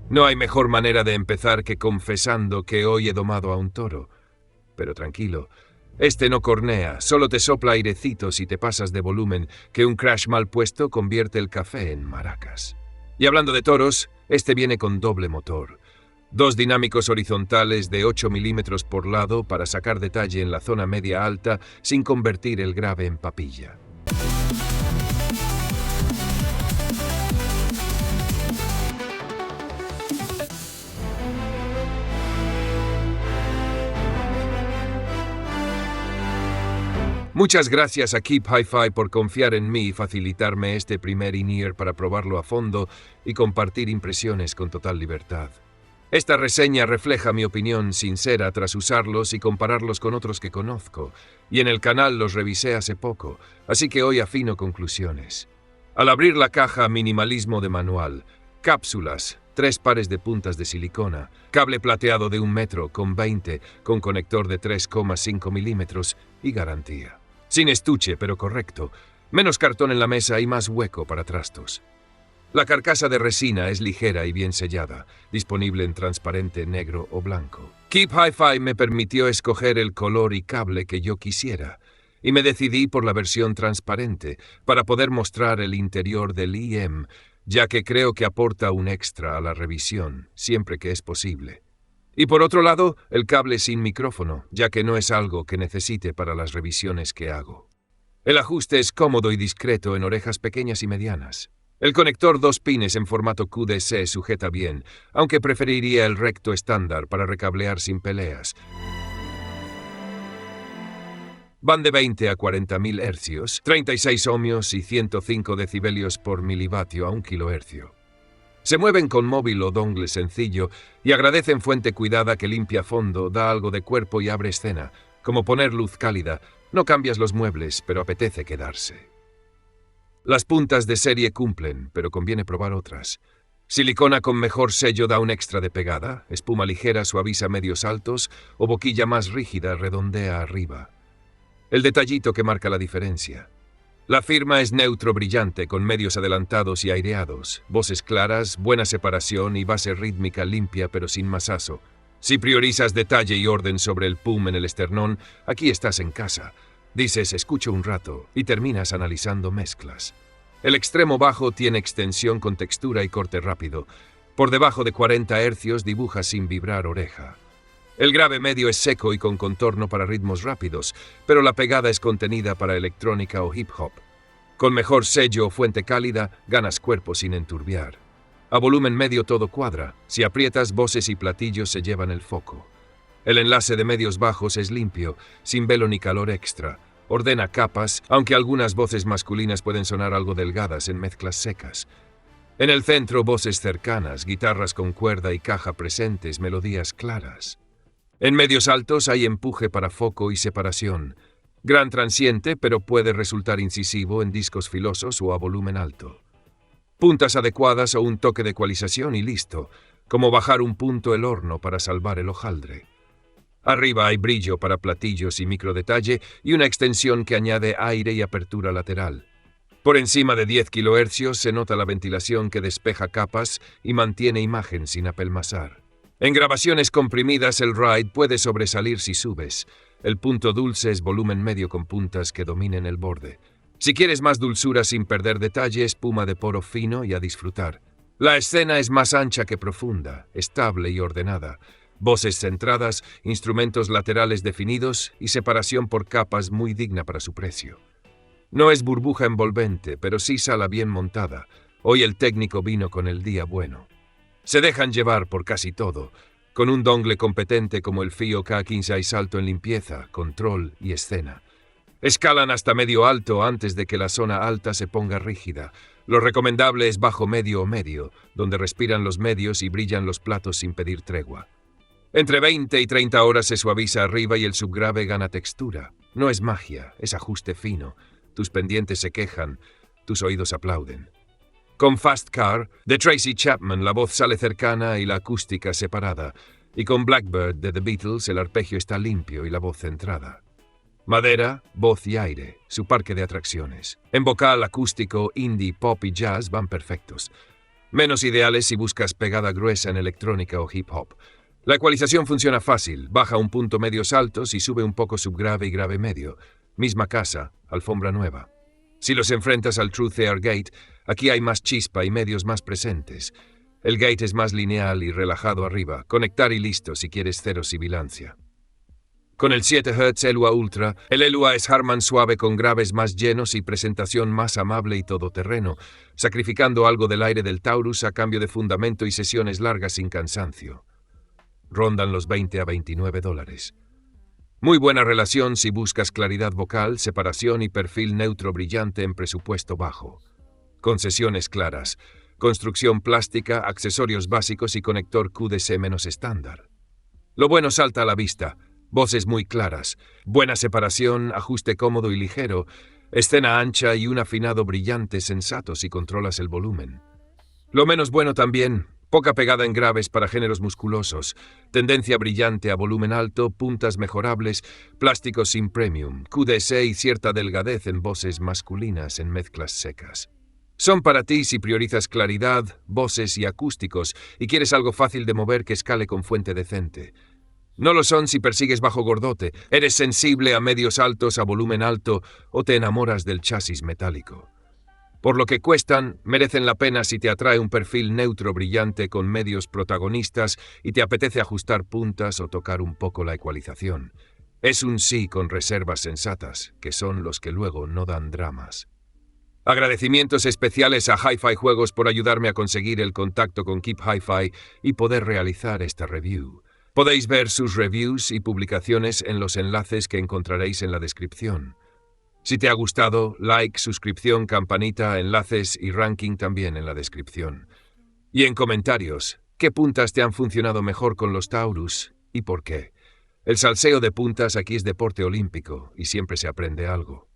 No hay mejor manera de empezar que confesando que hoy he domado a un toro. Pero tranquilo, este no cornea, solo te sopla airecito si te pasas de volumen, que un crash mal puesto convierte el café en maracas. Y hablando de toros, este viene con doble motor. 2 dinámicos horizontales de 8 milímetros por lado para sacar detalle en la zona media alta sin convertir el grave en papilla. Muchas gracias a Keep Hi-Fi por confiar en mí y facilitarme este primer in-ear para probarlo a fondo y compartir impresiones con total libertad. Esta reseña refleja mi opinión sincera tras usarlos y compararlos con otros que conozco, y en el canal los revisé hace poco, así que hoy afino conclusiones. Al abrir la caja, minimalismo de manual, cápsulas, 3 pares de puntas de silicona, cable plateado de 1 metro con 20, con conector de 3,5 milímetros y garantía. Sin estuche, pero correcto. Menos cartón en la mesa y más hueco para trastos. La carcasa de resina es ligera y bien sellada, disponible en transparente, negro o blanco. Keep Hi-Fi me permitió escoger el color y cable que yo quisiera, y me decidí por la versión transparente para poder mostrar el interior del IM, ya que creo que aporta un extra a la revisión, siempre que es posible. Y por otro lado, el cable sin micrófono, ya que no es algo que necesite para las revisiones que hago. El ajuste es cómodo y discreto en orejas pequeñas y medianas. El conector 2 pines en formato QDC sujeta bien, aunque preferiría el recto estándar para recablear sin peleas. Van de 20 a 40.000 hercios, 36 ohmios y 105 decibelios por milivatio a 1 kilohercio. Se mueven con móvil o dongle sencillo y agradecen fuente cuidada que limpia fondo, da algo de cuerpo y abre escena, como poner luz cálida. No cambias los muebles, pero apetece quedarse. Las puntas de serie cumplen, pero conviene probar otras. Silicona con mejor sello da un extra de pegada, espuma ligera suaviza medios altos o boquilla más rígida redondea arriba. El detallito que marca la diferencia. La firma es neutro brillante con medios adelantados y aireados, voces claras, buena separación y base rítmica limpia pero sin masazo. Si priorizas detalle y orden sobre el pum en el esternón, aquí estás en casa. Dices escucho un rato y terminas analizando mezclas. El extremo bajo tiene extensión con textura y corte rápido. Por debajo de 40 hercios dibuja sin vibrar oreja. El grave medio es seco y con contorno para ritmos rápidos, pero la pegada es contenida para electrónica o hip hop. Con mejor sello o fuente cálida, ganas cuerpo sin enturbiar. A volumen medio todo cuadra. Si aprietas, voces y platillos se llevan el foco. El enlace de medios bajos es limpio, sin velo ni calor extra. Ordena capas, aunque algunas voces masculinas pueden sonar algo delgadas en mezclas secas. En el centro, voces cercanas, guitarras con cuerda y caja presentes, melodías claras. En medios altos hay empuje para foco y separación. Gran transiente, pero puede resultar incisivo en discos filosos o a volumen alto. Puntas adecuadas o un toque de ecualización y listo, como bajar un punto el horno para salvar el hojaldre. Arriba hay brillo para platillos y microdetalle y una extensión que añade aire y apertura lateral. Por encima de 10 kHz se nota la ventilación que despeja capas y mantiene imagen sin apelmazar. En grabaciones comprimidas el ride puede sobresalir si subes. El punto dulce es volumen medio con puntas que dominen el borde. Si quieres más dulzura sin perder detalle, espuma de poro fino y a disfrutar. La escena es más ancha que profunda, estable y ordenada. Voces centradas, instrumentos laterales definidos y separación por capas muy digna para su precio. No es burbuja envolvente, pero sí sala bien montada. Hoy el técnico vino con el día bueno. Se dejan llevar por casi todo, con un dongle competente como el FIO K15 hay salto en limpieza, control y escena. Escalan hasta medio alto antes de que la zona alta se ponga rígida. Lo recomendable es bajo medio o medio, donde respiran los medios y brillan los platos sin pedir tregua. Entre 20 y 30 horas se suaviza arriba y el subgrave gana textura. No es magia, es ajuste fino. Tus pendientes se quejan, tus oídos aplauden. Con Fast Car, de Tracy Chapman, la voz sale cercana y la acústica separada. Y con Blackbird, de The Beatles, el arpegio está limpio y la voz centrada. Madera, voz y aire, su parque de atracciones. En vocal, acústico, indie, pop y jazz van perfectos. Menos ideales si buscas pegada gruesa en electrónica o hip hop. La ecualización funciona fácil, baja un punto medios altos y sube un poco subgrave y grave medio. Misma casa, alfombra nueva. Si los enfrentas al Truth Air Gate, aquí hay más chispa y medios más presentes. El gate es más lineal y relajado arriba, conectar y listo si quieres cero sibilancia. Con el 7 Hz Elua Ultra, el Elua es Harman suave con graves más llenos y presentación más amable y todoterreno, sacrificando algo del aire del Taurus a cambio de fundamento y sesiones largas sin cansancio. Rondan los $20 a $29. Muy buena relación si buscas claridad vocal, separación y perfil neutro brillante en presupuesto bajo. Concesiones claras, construcción plástica, accesorios básicos y conector QDC menos estándar. Lo bueno salta a la vista. Voces muy claras, buena separación, ajuste cómodo y ligero, escena ancha y un afinado brillante sensato si controlas el volumen. Lo menos bueno también, poca pegada en graves para géneros musculosos, tendencia brillante a volumen alto, puntas mejorables, plásticos sin premium, QDC y cierta delgadez en voces masculinas en mezclas secas. Son para ti si priorizas claridad, voces y acústicos y quieres algo fácil de mover que escale con fuente decente. No lo son si persigues bajo gordote, eres sensible a medios altos, a volumen alto o te enamoras del chasis metálico. Por lo que cuestan, merecen la pena si te atrae un perfil neutro brillante con medios protagonistas y te apetece ajustar puntas o tocar un poco la ecualización. Es un sí con reservas sensatas, que son los que luego no dan dramas. Agradecimientos especiales a Hi-Fi Juegos por ayudarme a conseguir el contacto con Keep Hi-Fi y poder realizar esta review. Podéis ver sus reviews y publicaciones en los enlaces que encontraréis en la descripción. Si te ha gustado, like, suscripción, campanita, enlaces y ranking también en la descripción. Y en comentarios, ¿qué puntas te han funcionado mejor con los Taurus y por qué? El salseo de puntas aquí es deporte olímpico y siempre se aprende algo.